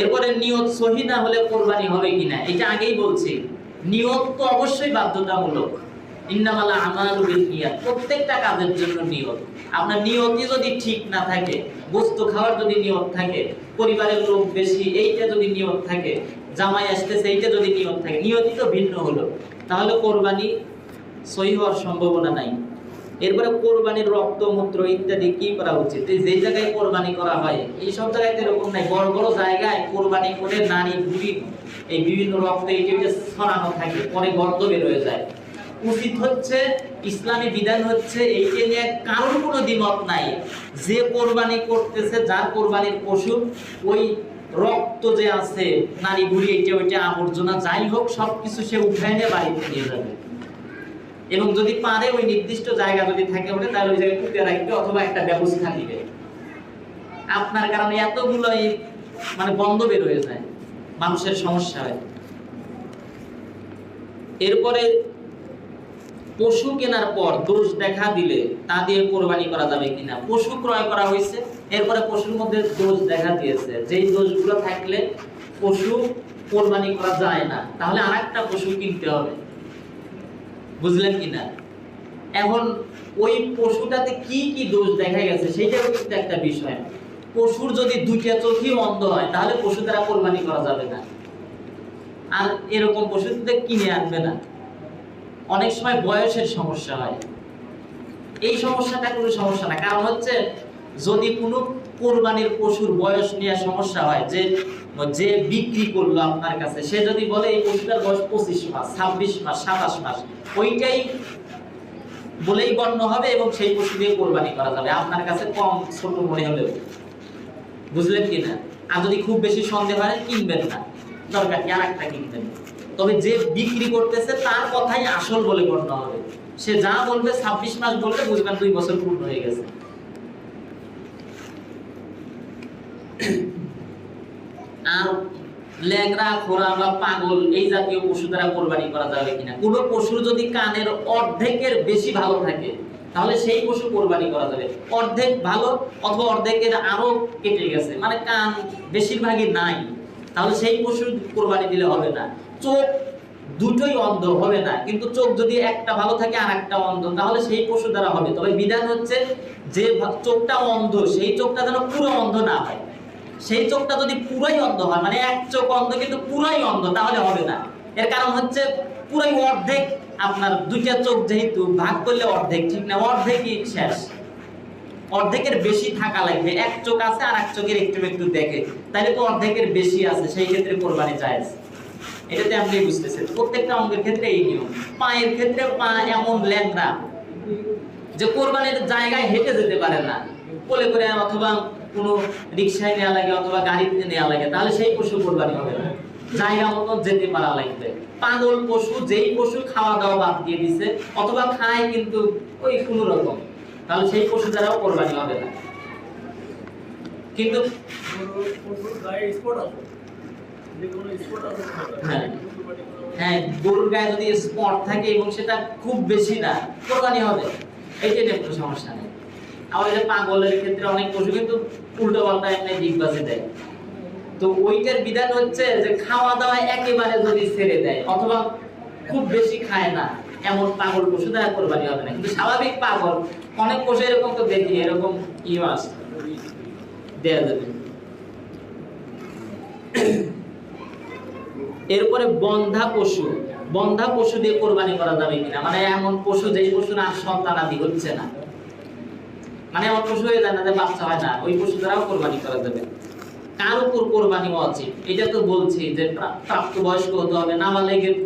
এরপরে নিয়ত সহি না হলে কোরবানি হবে কিনা, এটা আগেই বলছি। নিয়ত তো অবশ্যই বাধ্যতামূলক, ইন্নামাল আমালু বিন্নিয়াত, প্রত্যেকটা কাজের জন্য নিয়ত। আপনার নিয়তই যদি ঠিক না থাকে, বস্তু খাওয়ার যদি নিয়ত থাকে, পরিবারের লোক বেশি এইটা যদি নিয়ত থাকে, জামাই আসতেছে এইটা যদি নিয়ত থাকে, নিয়তই তো ভিন্ন হলো, তাহলে কোরবানি সহি হওয়ার সম্ভাবনা নাই। এরপরে কোরবানির রক্ত মূত্র ইত্যাদি কি করা উচিত? যে জায়গায় কোরবানি করা হয় এই সব জায়গায় তো এরকম নাই। বড় বড় জায়গায় কোরবানি করে নারী বুড়ি এই বিভিন্ন রক্ত এইটা ছড়ানো থাকে, পরে গর্ত বের হয়ে যায়। উচিত হচ্ছে, ইসলামী বিধান হচ্ছে এইটা নিয়ে কারোর কোনো দ্বিমত নাই, যে কোরবানি করতেছে, যার কোরবানির পশু, ওই রক্ত যে আছে, নারী বুড়ি এইটা ওইটা আবর্জনা যাই হোক সবকিছু সে উঠায় নিয়ে বাড়িতে নিয়ে যাবে, এবং যদি পারে ওই নির্দিষ্ট জায়গা যদি থাকে ওঠে তাহলে ওই জায়গায় পুঁতে রাখবে অথবা একটা ব্যবস্থা নিবে। আপনার কারণে এতগুলো মানে বন্ধ বের হয়ে যায়, মানুষের সমস্যা হয়। এরপরে পশু কেনার পর দোষ দেখা দিলে তা দিয়ে কোরবানি করা যাবে কিনা। পশু ক্রয় করা হয়েছে, এরপরে পশুর মধ্যে দোষ দেখা দিয়েছে, যেই দোষগুলো থাকলে পশু কোরবানি করা যায় না, তাহলে আরেকটা পশু কিনতে হবে, বুঝলেন কিনা। এখন ওই পশুটাতে কি কি দোষ দেখা গেছে সেটাও কিন্তু একটা বিষয়। পশুর যদি দুইটা চোখই অন্ধ হয় তাহলে পশু দ্বারা কোরবানি করা যাবে না, আর এরকম পশুতে কিনে আনবে না। অনেক সময় বয়সের সমস্যা হয়, এই সমস্যাটা কোনো সমস্যা না, কারণ হচ্ছে যদি কোনো কোরবানির পশুর বয়স নিয়ে সমস্যা হয়, যে যে বিক্রি করলো আপনার কাছে সে যদি বলে এই পশুটার বয়স 25 মাস 26 মাস 27 মাস, ওইটাই বলেই গণ্য হবে এবং সেই পশু দিয়ে কোরবানি করা যাবে, আপনার কাছে কম ছোট মনে হলেও, বুঝলেন কিনা। আর যদি খুব বেশি সন্দেহ হয় কিনবেন না, দরকার কি আরেকটা কিনবেন। তবে যে বিক্রি করতেছে তার কথাই আসল বলে গণ্য হবে, সে যা বলবে 26 মাস বললে বুঝবেন 2 বছর পূর্ণ হয়ে গেছে। আর ল্যাংড়া, খোরা বা পাগল এই জাতীয় পশু দ্বারা কোরবানি করা যাবে কিনা। কোন পশুর যদি কানের অর্ধেকের বেশি ভালো থাকে তাহলে সেই পশু কোরবানি করা যাবে। অর্ধেক ভালো অথবা অর্ধেকের আরো কেটে গেছে, মানে কান বেশিরভাগই নাই, তাহলে সেই পশু কোরবানি দিলে হবে না। চোখ দুটোই অন্ধ হবে না, কিন্তু চোখ যদি একটা ভালো থাকে আর একটা অন্ধ, তাহলে সেই পশু দ্বারা হবে। তবে বিধান হচ্ছে যে চোখটা অন্ধ সেই চোখটা যেন পুরো অন্ধ না হয়। সেই চোখটা যদি পুরাই অন্ধ হয়, মানে এক চোখ অন্ধ কিন্তু পুরাই অন্ধ, তাহলে হবে না। এর কারণ হচ্ছে পুরাই অর্ধেক, আপনার দুইটা চোখ যেহেতু ভাগ করলে অর্ধেক, ঠিক না, অর্ধেকই শেষ, অর্ধেকের বেশি থাকা লাগবে। এক চোখ আছে আর এক চোখের একটু একটু দেখে, তাহলে তো অর্ধেকের বেশি আছে, সেই ক্ষেত্রে কোরবানি জায়েজ। এটাতে আপনি বুঝতেছেন প্রত্যেকটা অঙ্গের ক্ষেত্রে এই নিয়ম। পায়ের ক্ষেত্রে পা এমন ল্যাংড়া যে কোরবানির জায়গায় হেঁটে যেতে পারে না, কোলে করে অথবা কোনো রিক্সায় নেওয়া লাগে অথবা গাড়িতে নেওয়া লাগে, তাহলে সেই পশু কোরবানি হবে না, জায়গা মতো যেতে পারা লাগবে। পাগল পশু, যেই পশু খাওয়া দাওয়া বাদ দিয়ে দিছে অথবা খায় কিন্তু ওই কোনো রকম, তাহলে সেই পশু দ্বারাও কোরবানি হবে না। কিন্তু হ্যাঁ, গরুর গায়ে যদি স্পট থাকে এবং সেটা খুব বেশি না, কোরবানি হবে, এইটাই কোনো সমস্যা নেই। আবার পাগলের ক্ষেত্রে অনেক পশু কিন্তু উল্টো পাল্টা এমনি ডিগবাজি দেয়, তো ওইটার বিধান হচ্ছে যে খাওয়া দাওয়া একেবারে যদি ছেড়ে দেয় অথবা খুব বেশি খায় না, এমন পাগল পশু দ্বারা কোরবানি হবে না। কিন্তু স্বাভাবিক পাগল অনেক পশু এরকম তো দেখি, এরকম ইমাস দেয়া যাবে। এরপরে বন্ধা পশু, বন্ধা পশু দিয়ে কোরবানি করা যাবে কিনা, মানে এমন পশু যেই পশুর আর সন্তানাদি হচ্ছে না, মানে এমন পশু হয়ে যায় না যে বাচ্চা হয় না, ওই পশু দ্বারাও কোরবানি করা যাবে। কার উপর কোরবানি ওয়াজিব? এটা তো বলছি যে প্রাপ্তবয়স্ক হতে হবে, নাবালেগের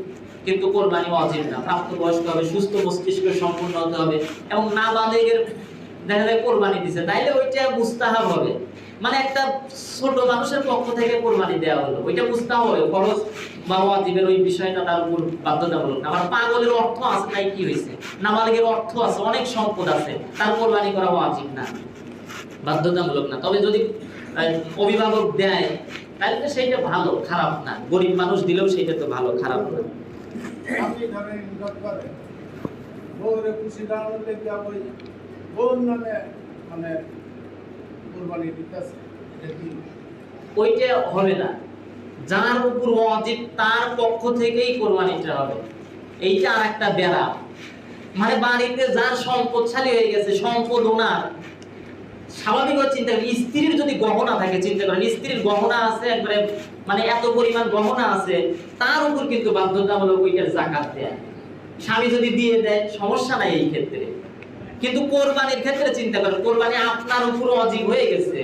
কিন্তু কোরবানি ওয়াজিব না। প্রাপ্তবয়স্ক হবে, সুস্থ মস্তিষ্ক সম্পন্ন হতে হবে, এবং নাবালেগের দেখা যায় কোরবানি দিছে তাইলে ওইটা মুস্তাহাব হবে, মানে একটা ছোট মানুষের পক্ষ থেকে কোরবানি দেওয়া হলো, ওইটা মুস্তাহাব হবে। ফরজ বা ওয়াজিবের ওই বিষয়টা তার উপর বাধ্যতামূলক না। আবার পাগলের অর্থ আছে, তাই কি হয়েছে, নাবালেগের অর্থ আছে, অনেক সম্পদ আছে, তার কোরবানি করা ওয়াজিব না, বাধ্যতামূলক না। তবে যদি অভিভাবক দেয় তাহলে তো সেইটা ভালো, খারাপ না। গরিব মানুষ দিলেও সেইটা তো ভালো, খারাপ না। আপনি ধরেন ইনকাম করেন, বউরে খুশি দাঁড়ালে কি ওই বউর নামে মানে কোরবানি দিতেছে, এটা কি ওইটা হবে না। যার উপর ওয়াজিব তার পক্ষ থেকেই কোরবানিটা হবে। এইটা আর একটা বেড়া। মানে বাড়িতে যার সম্পদশালী হয়ে গেছে, সম্পদ ওনার, স্বাভাবিকভাবে চিন্তা করেন, স্ত্রীর যদি গহনা থাকে, চিন্তা করেন স্ত্রীর গহনা আছে একবারে, মানে এত পরিমাণ গহনা আছে, তার উপর কিন্তু বাধ্যতামূলক ওইটার যাকাত দেয়। স্বামী যদি দিয়ে দেয় সমস্যা নাই এই ক্ষেত্রে, কিন্তু কোরবানির ক্ষেত্রে চিন্তা করেন, কোরবানি আপনার উপর ওয়াজিব হয়ে গেছে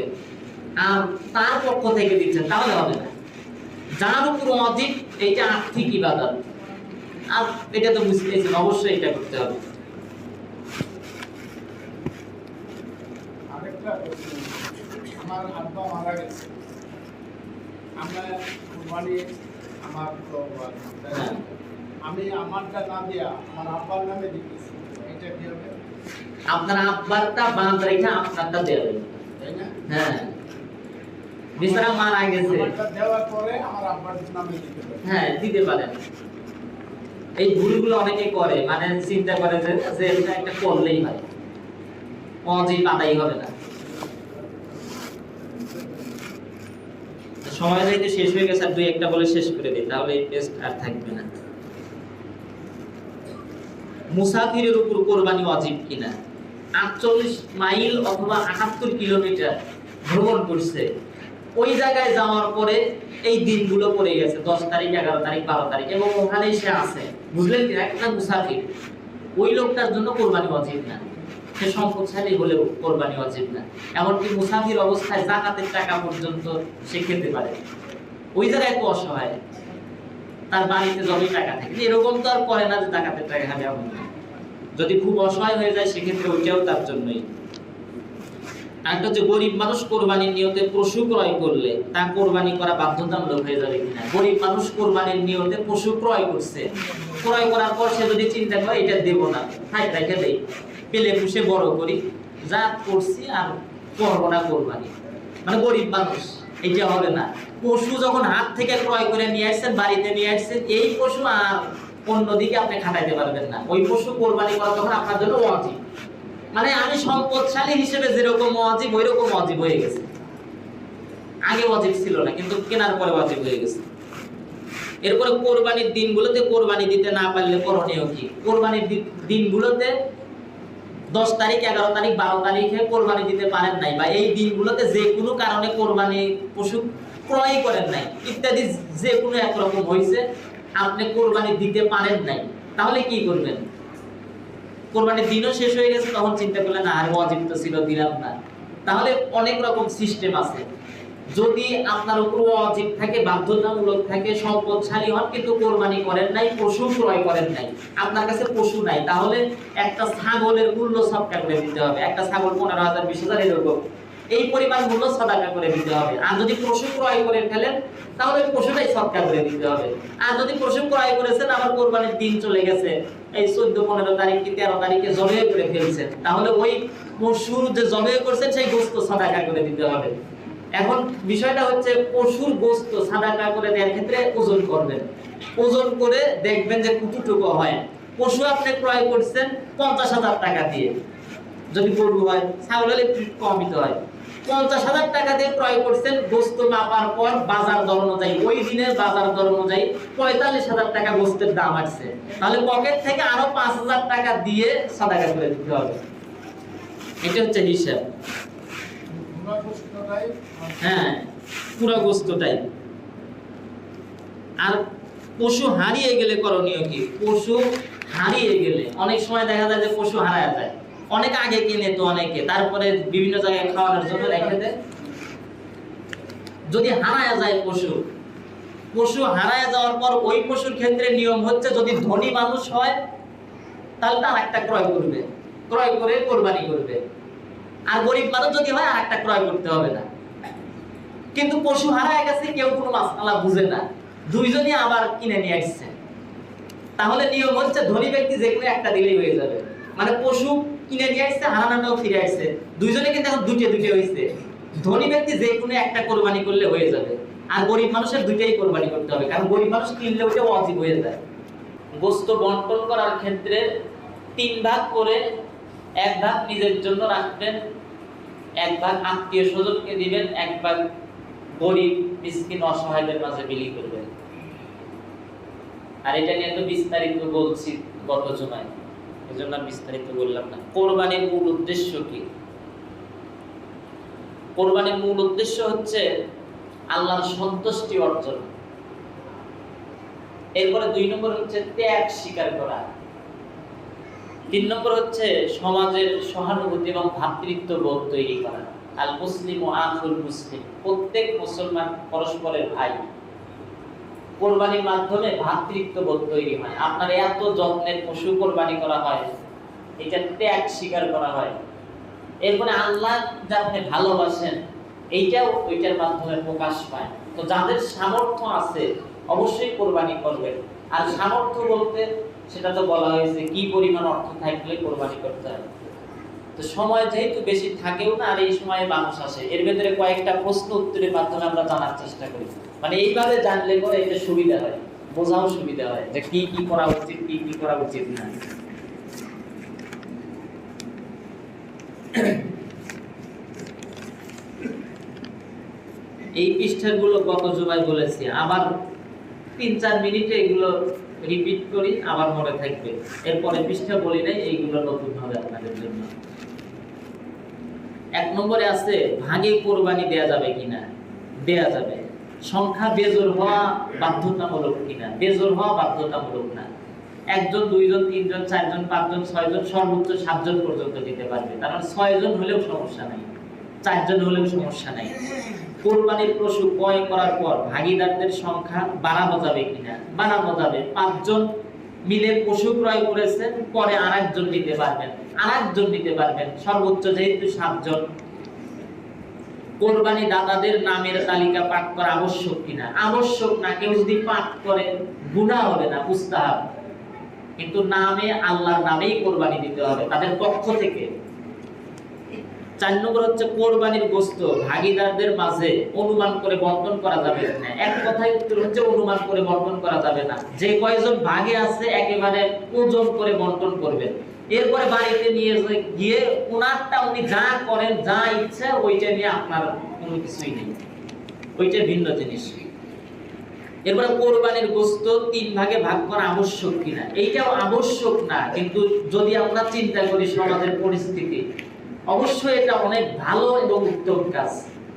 আর তার পক্ষ থেকে দিচ্ছেন, তাহলে হবে না। যার উপর ওয়াজিব এইটা আর্থিক ইবাদত, আর এটা তো বুঝতেছেন, অবশ্যই এটা করতে হবে। আরেকটা প্রশ্ন, আমার আব্বা মারা গেছে, আমরা কুরবানি আমার তো হ্যাঁ। আমি আমারটা না দিয়া আমার আব্বার নামে দিতেছি, এটা কি হবে? আপনার আব্বারটা বাদ রেখে আপনারটা দেবেন, তাই না? হ্যাঁ। বিছানা মারা গেছে, আমারটা দেওয়ার পরে আমার আব্বার নামে দিতে হবে। হ্যাঁ দিতে পারেন। এই ভুলগুলো অনেকে করে, মানে চিন্তা করে যে এটা একটা করলেই হয়, ওয়াজিব আদায় হবে না। সময় যেহেতু শেষ হয়ে গেছে, আর দুই একটা বলে শেষ করে দিই, তাহলে এই টেস্ট আর থাকবে না। মুসাফিরের উপর কোরবানি ওয়াজিব কিনা? 48 মাইল অথবা 78 কিলোমিটার ভ্রমণ করছে, ওই জায়গায় যাওয়ার পরে এই দিনগুলো পড়ে গেছে, 10 তারিখ, 11 তারিখ, 12 তারিখ, এবং ওখানেই সে আছে, বুঝলেন কি? একটা মুসাফির, ওই লোকটার জন্য কোরবানি ওয়াজিব না। সে সম্পদশালী হলেও কোরবানি ওয়াজিব না। এমনকি মুসাফির অবস্থায় যাকাতের টাকা পর্যন্ত সে খেতে পারে। ওই জায়গায় তো অসহায়, তার বাড়িতে যতই টাকা থাকে, এরকম তো আর করে না যে যাকাতের টাকা খাবে, এমন না। যদি খুব অসহায় হয়ে যায় সেক্ষেত্রে ওইটাও তার জন্যই। একটা হচ্ছে গরিব মানুষ কোরবানির নিয়তে পশু ক্রয় করলে তা কোরবানি করা বাধ্যতামূলক হয়ে যাবে কিনা? গরিব মানুষ কোরবানির নিয়তে পশু ক্রয় করছে, ক্রয় করার পর সে যদি চিন্তা করে এটা দেব না, হাই রেখে দেই, পেলে পুষে বড় করি, যা করছি আর করবো না কোরবানি, মানে গরিব মানুষ, এটা হবে না। পশু যখন হাত থেকে ক্রয় করে নিয়ে আসছেন, বাড়িতে নিয়ে আসছেন, এই পশু আর অন্যদিকে আপনি খাটাইতে পারবেন না। ওই পশু কোরবানি করা তখন আপনার জন্য ওয়াজিব। মানে আমি সম্পদশালী হিসেবে যেরকম ওয়াজিব, ওই রকম ওয়াজিব হয়ে গেছে। আগে ওয়াজিব ছিল না, কিন্তু কেনার পরে ওয়াজিব হয়ে গেছে। এরপরে কোরবানির দিনগুলোতে কোরবানি দিতে না পারলে করণীয় কি? কোরবানির দিনগুলোতে 10 তারিখ, 11 তারিখ, 12 তারিখে কোরবানি দিতে পারেন নাই, বা এই দিনগুলোতে যে কোনো কারণে কোরবানি পশু ক্রয় করেন নাই, ইত্যাদি যে কোনো একরকম হয়েছে, আপনি কোরবানি দিতে পারেন নাই, তাহলে কি করবেন? কোরবানির দিনও শেষ হয়ে গেছে, তখন চিন্তা করলেন না আর ওয়াজিব তো ছিল, দিলাম না। তাহলে অনেক রকম সিস্টেম আছে। যদি আপনার উপর ওয়াজিব থাকে, বাধ্যতামূলক থাকে, সম্পদশালী হন কিন্তু কোরবানি করেন নাই, পশু ক্রয় করেন নাই, আপনার কাছে পশু নাই, তাহলে একটা ছাগলের মূল্য সদকা করে দিতে হবে। একটা ছাগল 15,000, 20,000 এরকম, এই পরিমাণ মূল্য সদকা করে দিতে হবে। আর যদি পশু ক্রয় করে ফেলেন, তাহলে পশুটাই সদকা করে দিতে হবে। আর যদি পশু ক্রয় করেছেন, আবার কোরবানির দিন চলে গেছে, এই 14, 15 তারিখ কি 13 তারিখে জবে করে ফেলছেন, তাহলে ওই পশুর যে জবে করছেন সেই গোশত সদকা করে দিতে হবে। এখন বিষয়টা হচ্ছে, পশুর গোশত সাদাকা করে দেওয়ার ক্ষেত্রে ওজন করবেন, ওজন করে দেখবেন যে কতটুকু হয়। পশু আপনি ক্রয় করছেন 50,000 টাকা দিয়ে, যদি গরু হয়, ছাগল হলে একটু কমই তো হয়, 50,000 টাকা দিয়ে ক্রয় করছেন, গোশত মাপার পর বাজার দর অনুযায়ী, ওই দিনের বাজার দর অনুযায়ী 45,000 টাকা গোশতের দাম আসছে, তাহলে পকেট থেকে আরো 5,000 টাকা দিয়ে সাদাকা করে দিতে হবে। এটা হচ্ছে হিসাব। হ্যাঁ, পুরো গোশতটাই। আর পশু হারিয়ে গেলে করণীয় কি? পশু হারিয়ে গেলে অনেক সময় দেখা যায় যে পশু হারায় যায়, অনেক আগে কিনে তো অনেকে, তারপরে বিভিন্ন জায়গায় খাওয়ানোর জন্য রেখে দেয়। যদি হারায় যায় পশু হারায় যাওয়ার পর ওই পশুর ক্ষেত্রে নিয়ম হচ্ছে, যদি ধনী মানুষ হয় তাহলে তার একটা ক্রয় করবে, ক্রয় করে কোরবানি করবে। আর গরিব মানুষ যদি হয়, আর একটা ক্রয় করতে হবে না। কিন্তু পশু হারায় গেছে, কেউ কোনো মাসআলা বুঝে না, দুইজনই আবার কিনে নিয়ে আসছে, তাহলে নিয়ম হচ্ছে ধনী ব্যক্তি যে কোনো একটা দিলেই হয়ে যাবে। মানে পশু কিনে নিয়ে আসছে, হারানোটাও ফিরে আসছে, দুইজনে কিন্তু এখন দুইটা হয়েছে। ধনী ব্যক্তি যে কোনো একটা কোরবানি করলে হয়ে যাবে, আর গরিব মানুষের দুইটাই কোরবানি করতে হবে, কারণ গরিব মানুষ কিনলে ওইটা ওয়াজিব হয়ে যায়। গোশত বন্টন করার ক্ষেত্রে 3 ভাগ করে 1 ভাগ নিজের জন্য রাখবেন, 1 ভাগ আত্মীয় স্বজনকে দিবেন, 1 ভাগ গরিব মিসকিন অসহায়দের মাঝে বিলি করবেন। আর এটা নিয়ে তো বিস্তারিত বলছি গত জুমায়, এজন্য বিস্তারিত বললাম না। কোরবানির মূল উদ্দেশ্য কি? কোরবানির মূল উদ্দেশ্য হচ্ছে আল্লাহর সন্তুষ্টি অর্জন। এরপরে 2 নম্বর হচ্ছে ত্যাগ স্বীকার করা। 3 নম্বর হচ্ছে সমাজের সহানুভূতি এবং ভ্রাতৃত্ব বোধ তৈরি করা। আল মুসলিম ও আখুল মুসলিম, প্রত্যেক মুসলমান পরস্পরের ভাই। কোরবানির মাধ্যমে ভ্রাতৃত্ব বোধ তৈরি হয়। আপনার এত যত্নের পশু কোরবানি করা হয়, এটা ত্যাগ স্বীকার করা হয়। এরপরে আল্লাহ যা আপনি ভালোবাসেন, এইটাও ওইটার মাধ্যমে প্রকাশ পায়। তো যাদের সামর্থ্য আছে অবশ্যই কোরবানি করবেন। আর সামর্থ্য বলতে সেটা তো বলা হয়েছে কি পরিমাণ অর্থ থাকলে কোরবানি করতে হবে। তো সময় যেহেতু বেশি থাকেও না, আর এই সময়ে মানুষ আসে, এর ভেতরে কয়েকটা প্রশ্ন উত্তরের মাধ্যমে আমরা জানার চেষ্টা করি। মানে এইভাবে জানলে পরে এটা সুবিধা হয়, বোঝাও সুবিধা হয় যে কি কি করা উচিত, কি কি করা উচিত না। এই পৃষ্ঠাগুলো গত জুমায় বলেছি, আবার 3-4 মিনিটে এগুলো রিপিট করি, আবার মনে থাকবে। এরপরে পৃষ্ঠা বলি নাই, এইগুলো নতুন হবে আপনাদের জন্য। 1 নম্বরে আছে ভাগে কোরবানি দেয়া যাবে কিনা। দেয়া যাবে। সংখ্যা বেজোর হওয়া বাধ্যতামূলক কিনা। বেজোর হওয়া বাধ্যতামূলক না। 1 জন, 2 জন, 3 জন, 4 জন, 5 জন, 6 জন, সর্বোচ্চ 7 জন পর্যন্ত দিতে পারবে। কারণ 6 জন হলেও সমস্যা নাই, 4 জন হলেও সমস্যা নাই। কোরবানির পশু ক্রয় করার পর ভাগীদারদের সংখ্যা বাড়ানো যাবে কিনা। বাড়ানো যাবে। 5 জন মিলে পশু ক্রয় করেছেন, পরে আরেকজন নিতে পারবেন, আরেকজন নিতে পারবেন, সর্বোচ্চ যেহেতু 7 জন। কোরবানি দাতাদের নামের তালিকা পাঠ করা আবশ্যক কিনা। আবশ্যক না, কেউ যদি পাঠ করে গুনাহ হবে না, মুস্তাহাব। কিন্তু নামে আল্লাহর নামেই কোরবানি দিতে হবে তাদের পক্ষ থেকে। 4 নম্বর হচ্ছে কোরবানির গোশত ভাগীদারদের মাঝে অনুমান করে বণ্টন করা যাবে না। এক কথায় উত্তর হচ্ছে অনুমান করে বণ্টন করা যাবে না। যে কয়জন ভাগে আছে একেবারে ওজন করে বণ্টন করবেন। এরপরে বাড়িতে নিয়ে গিয়ে ওনারটা উনি যা করেন, যা ইচ্ছা ওইটা নিয়ে আপনার কোনো কিছুই নেই, ওইটা ভিন্ন জিনিস। এরপরে কোরবানির গোশত 3 ভাগে ভাগ করা আবশ্যক কিনা। এইটাও আবশ্যক না, কিন্তু যদি আমরা চিন্তা করি সমাজের পরিস্থিতি, অবশ্যই এটা অনেক ভালো এবং উত্তম কাজ।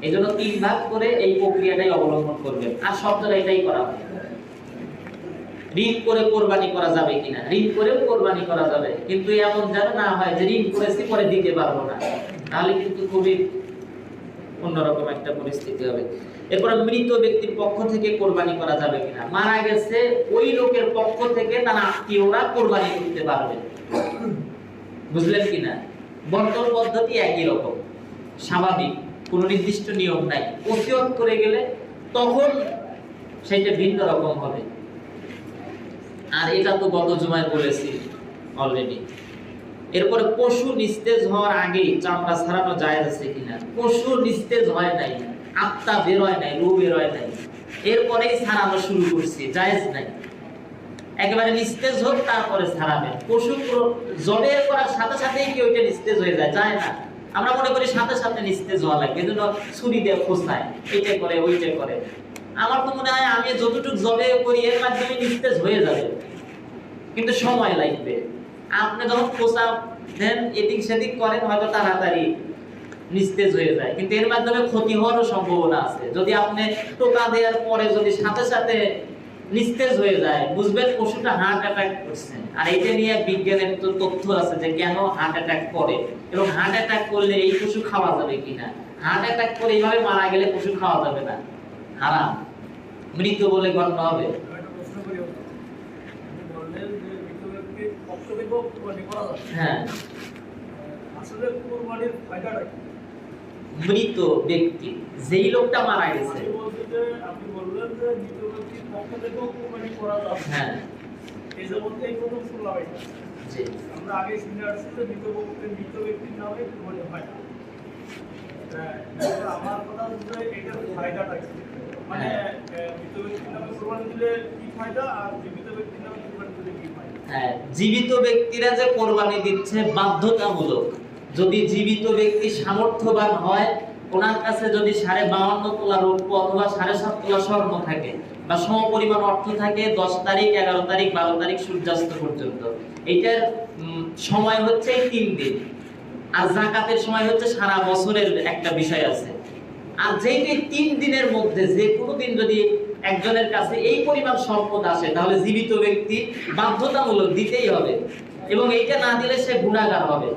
এজন্য 3 ভাগ করে এই প্রক্রিয়াটাই অবলম্বন করবেন। আর সব জায়গায় এটাই করা হয়। ঋণ করে কোরবানি করা যাবে কিনা। ঋণ করেও কোরবানি করা যাবে, কিন্তু এমন যেন না হয় যে ঋণ করেছি পরে দিতে পারবো না, তাহলে কিন্তু খুবই অন্যরকম একটা পরিস্থিতি হবে। এরপরে মৃত ব্যক্তির পক্ষ থেকে কোরবানি করা যাবে কিনা। মারা গেছে ওই লোকের পক্ষ থেকে তার আত্মীয়রা কোরবানি করতে পারবে, বুঝলেন কিনা। বন্টন পদ্ধতি একই রকম, স্বাভাবিক, কোনো নির্দিষ্ট নিয়ম নাই। ওসিয়ত করে গেলে তখন সেটা ভিন্ন রকম হবে। আর এটা তো গত জুমায় বলেছি অলরেডি। এরপরে পশু নিস্তেজ হওয়ার আগেই চামড়া ছাড়ানো জায়েজ আছে কিনা। পশু নিস্তেজ হয় নাই, আত্মা বের হয় নাই, রূহ বের হয় নাই, এরপরেই ছাড়ানো শুরু করছি, জায়েজ নাই। একেবারে নিস্তেজ হোক তারপরে ছাড়াবেন। পশু জবে করার সাথে সাথেই কি ওইটা নিস্তেজ হয়ে যায়? যায় না। আমরা মনে করি সাথে সাথে নিস্তেজ হওয়া লাগে, এজন্য ছুরি দিয়ে খোঁচায়, এইটা করে ওইটা করে। আমার তো মনে হয় আমি যতটুকু জবে করি এর মাধ্যমে নিস্তেজ হয়ে যাবে, কিন্তু সময় লাগবে। আপনি যখন খোঁচা দেন, এদিক সেদিক করেন, হয়তো তাড়াতাড়ি নিস্তেজ হয়ে যায়, কিন্তু এর মাধ্যমে ক্ষতি হওয়ারও সম্ভাবনা আছে। যদি আপনি টোকা দেওয়ার পরে যদি সাথে সাথে নিস্তেজ হয়ে যায়, বুঝবেন পশুটা হার্ট অ্যাটাক করছে। আর এটা নিয়ে বিজ্ঞানের তো তথ্য আছে যে কেন হার্ট অ্যাটাক করে, এবং হার্ট অ্যাটাক করলে এই পশু খাওয়া যাবে কিনা। হার্ট অ্যাটাক করে এইভাবে মারা গেলে পশু খাওয়া যাবে না, হারাম, মৃত বলে গণ্য হবে। হ্যাঁ, আসলে কুরবানির ফায়দাটা কি? মৃত ব্যক্তি, যেই লোকটা মারা গেছে, আপনি বললেন যে মৃত ব্যক্তির পক্ষ থেকেও কুরবানি করা যাবে। হ্যাঁ, এই জগতে এই প্রথম শুনলাম এটা। জি। আমরা আগে শুনে আসছি যে মৃত ব্যক্তির নামে কুরবানি হয় না। আমার কথা হচ্ছে এটার ফায়দাটা কি? মানে মৃত ব্যক্তির নামে কুরবানি দিলে কি ফায়দা, আর জীবিত ব্যক্তির নামে কুরবানি দিলে কি ফায়দা? হ্যাঁ, জীবিত ব্যক্তিরা যে কোরবানি দিচ্ছে বাধ্যতামূলক। যদি জীবিত ব্যক্তি সামর্থ্যবান হয় ওনার কাছে যদি 52.5 তোলা রৌপ্য অথবা 7.5 তোলা স্বর্ণ থাকে বা সমপরিমাণ অর্থ থাকে 10 তারিখ 11 তারিখ 12 তারিখ সূর্যাস্ত পর্যন্ত, এইটার সময় হচ্ছে এই 3 দিন। আর যাকাতের সময় হচ্ছে সারা বছরের একটা বিষয় আছে। আর যেই 3 দিনের মধ্যে যে কোনো দিন যদি একজনের কাছে এই পরিমাণ সম্পদ আসে তাহলে জীবিত ব্যক্তি বাধ্যতামূলক দিতেই হবে, এবং এইটা না দিলে সে গুনাহগার হবে,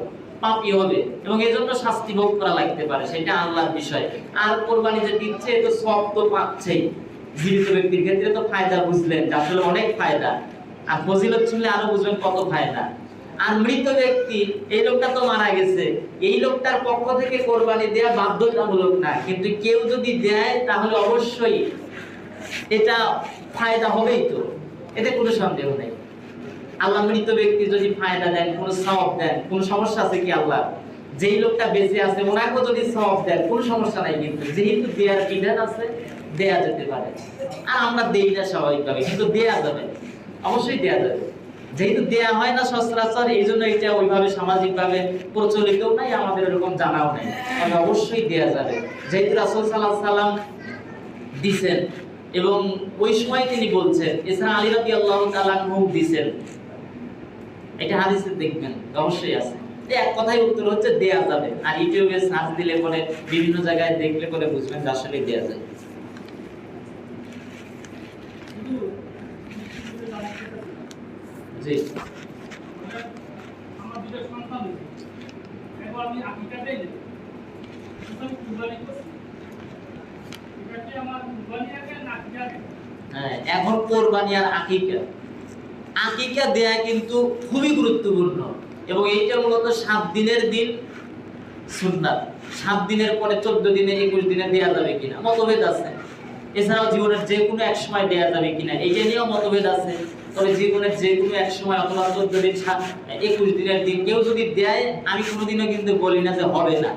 পাপী হবে, এবং এজন্য শাস্তি ভোগ করা লাগতে পারে, সেটা আল্লাহর বিষয়। আর কোরবানি যে দিচ্ছে তো সব তো পাচ্ছেই। জীবিত ব্যক্তির ক্ষেত্রে তো ফায়দা বুঝলেন, আসলে অনেক ফায়দা, আর ফজিলত শুনলে আরো বুঝবেন কত ফায়দা। আর মৃত ব্যক্তি, এই লোকটা তো মারা গেছে, এই লোকটার পক্ষ থেকে কোরবানি দেয়া বাধ্যতামূলক না, কিন্তু কেউ যদি দেয় তাহলে অবশ্যই এটা ফায়দা হবেই, তো এতে কোনো সন্দেহ নেই। আল্লাহ মৃত ব্যক্তি যদি ফায়দা দেন, কোনো সওয়াব দেন, কোনো সমস্যা আছে কি? আল্লাহ যেই লোকটা বেঁচে আছে ওনাকে যদি সওয়াব দেন কোনো সমস্যা নাই, কিন্তু যেহেতু দেয়ার বিধান আছে দেয়া যেতে পারে। আর আমরা দেই না স্বাভাবিকভাবে, কিন্তু দেয়া যাবে, অবশ্যই দেয়া যাবে। যেহেতু দেয়া হয় না সচরাচর, এই জন্য এটা ওইভাবে সামাজিকভাবে প্রচলিতও নাই, আমাদের এরকম জানাও নাই, তবে অবশ্যই দেয়া যাবে। যেহেতু রাসূল সাল্লাল্লাহু আলাইহি সাল্লাম দিছেন এবং ওই সময় তিনি বলছেন, এছাড়া আলী রাদিয়াল্লাহু তাআলা আনহু দিছেন, এটা হাদিসে দেখবেন অবশ্যই আছে। এক কথায় উত্তর হচ্ছে দেয়া যাবে। আর ইউটিউবে সার্চ দিলে পরে বিভিন্ন জায়গায় দেখলে পরে বুঝবেন যে আসলে দেয়া যায়। জি, আমার দুটো সন্তান হয়েছে, এবার আমি আকিকাটাই দেব, আমি কুরবানি করছি, এটা কি আমার কুরবানি আগে না আকিকা আগে? হ্যাঁ, এখন কোরবানি আর আকিকা, আকিকা দেয়া কিন্তু খুবই গুরুত্বপূর্ণ, এবং এইটা মূলত 7 দিনের দিন সুন্নাত। 7 দিনের পরে 14 দিনে 21 দিনে দেয়া যাবে কিনা মতভেদ আছে। এছাড়াও জীবনের যে কোনো এক সময় দেয়া যাবে কিনা এইটা নিয়েও মতভেদ আছে। তবে জীবনের যে কোনো এক সময় অথবা 14 দিন 21 দিনের দিন কেউ যদি দেয়, আমি কোনোদিনও কিন্তু বলি না যে হবে না।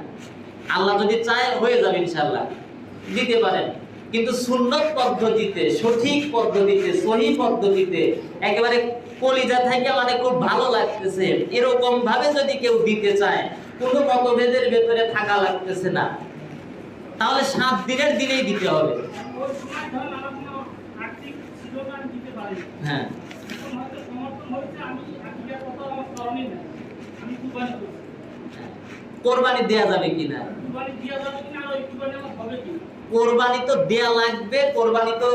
আল্লাহ যদি চায় হয়ে যাবে ইনশাআল্লাহ, দিতে পারেন। কিন্তু সুন্নত পদ্ধতিতে, সঠিক পদ্ধতিতে, সহি পদ্ধতিতে, একেবারে কলিজা থেকে মানে খুব ভালো লাগতেছে এরকম ভাবে যদি কেউ দিতে চায়, কোনো মতভেদের ভেতরে থাকা লাগতেছে না, তাহলে 7 দিনের দিনেই দিতে হবে। ওই সময় ধরেন আমার কোনো আর্থিক ছিল না, আমি দিতে পারি না। হ্যাঁ, এখন হয়তো সমর্থন হয়েছে, আমি আকিকার কথা আমার স্মরণই নাই, আমি কুরবানি করছি। কোরবানি দেয়া যাবে কিনা? কুরবানি দেওয়া যাবে কিনা আর ওই কুরবানি আমার হবে কিনা? কোরবানি তো দেয়া লাগবে, কোরবানি তো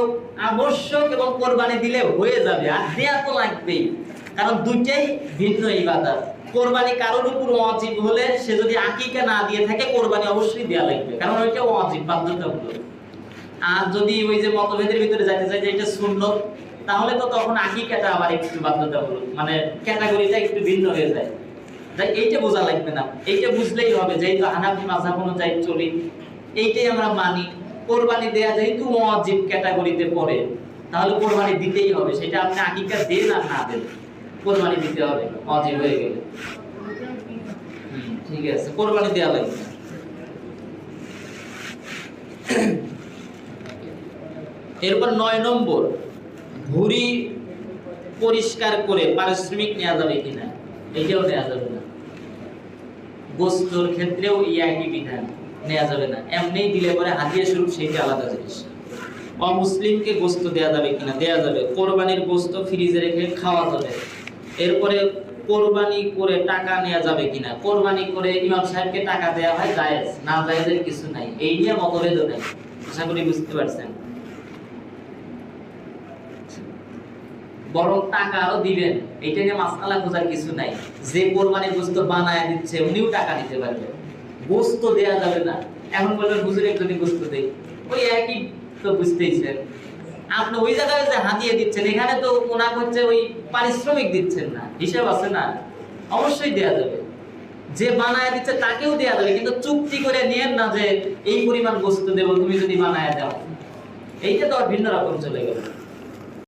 আবশ্যক, এবং কোরবানি দিলে হয়ে যাবে, আর দেয়া তো লাগবেই, কারণ দুইটাই ভিন্ন ইবাদত। কোরবানি কারোর উপর ওয়াজিব হলে সে যদি আকিকা না দিয়ে থাকে কোরবানি অবশ্যই দেয়া লাগবে, কারণ ওইটা ওয়াজিব, বাধ্যতামূলক। আর যদি ওই যে মতভেদের ভিতরে যাইতে চাই যে এটা সুন্নত, তাহলে তো তখন আকিকাটা আবার একটু বাধ্যতামূলক, মানে ক্যাটাগরিটা একটু ভিন্ন হয়ে যায়। তাই এইটা বোঝা লাগবে না, এইটা বুঝলেই হবে। যেহেতু হানাফি মাযহাব অনুযায়ী চলি, এইটাই আমরা মানি। কোরবানি দেয়া যেহেতু ওয়াজিব ক্যাটাগরিতে পড়ে, তাহলে কোরবানি দিতেই হবে, সেটা আপনি আকিকা দেন আর না দেন, কোরবানি দিতে হবে ওয়াজিব হয়ে গেলে। ঠিক আছে, কোরবানি দেয়া লাগবে। এরপর 9 নম্বর, ভুঁড়ি পরিষ্কার করে পারিশ্রমিক নেওয়া যাবে কিনা, এটাও নেওয়া যাবে না। গোস্তর ক্ষেত্রেও একই বিধান, নেওয়া যাবে না। এমনিই দিলে পরে হাদিয়া স্বরূপ, সেইটা আলাদা জিনিস। অমুসলিমকে গোস্ত দেয়া যাবে কিনা, দেয়া যাবে। কোরবানির গোস্ত ফ্রিজে রেখে খাওয়া যাবে। এরপরে কোরবানি করে টাকা নেওয়া যাবে কিনা, কোরবানি করে ইমাম সাহেবকে টাকা দেওয়া হয় জায়েজ, না জায়েজের কিছু নাই, এই নিয়ে মতভেদ নেই। আশা করি বুঝতে পারছেন। বরং টাকা আরো দিবেন, এইটা নিয়ে মাসআলা খোঁজার কিছু নাই। যে কোরবানির গোস্ত বানায় দিচ্ছে উনিও টাকা দিতে পারবে, গোস্ত দেয়া যাবে না। এখন বলবেন হুজুর একজনই গোস্ত দেই, ওই একই তো, বুঝতেইছেন। আপনি ওই জায়গায় যে হাতিয়ে দিচ্ছেন, এখানে তো ওনাকে হচ্ছে ওই পারিশ্রমিক দিচ্ছেন না, হিসাব আছে না, অবশ্যই দেয়া যাবে। যে বানায় দিচ্ছে তাকেও দেয়া যাবে, কিন্তু চুক্তি করে নিয়েন না যে এই পরিমাণ গোস্ত দেবো তুমি যদি বানায় দাও, এইটা তো আর ভিন্ন রকম চলে গেল।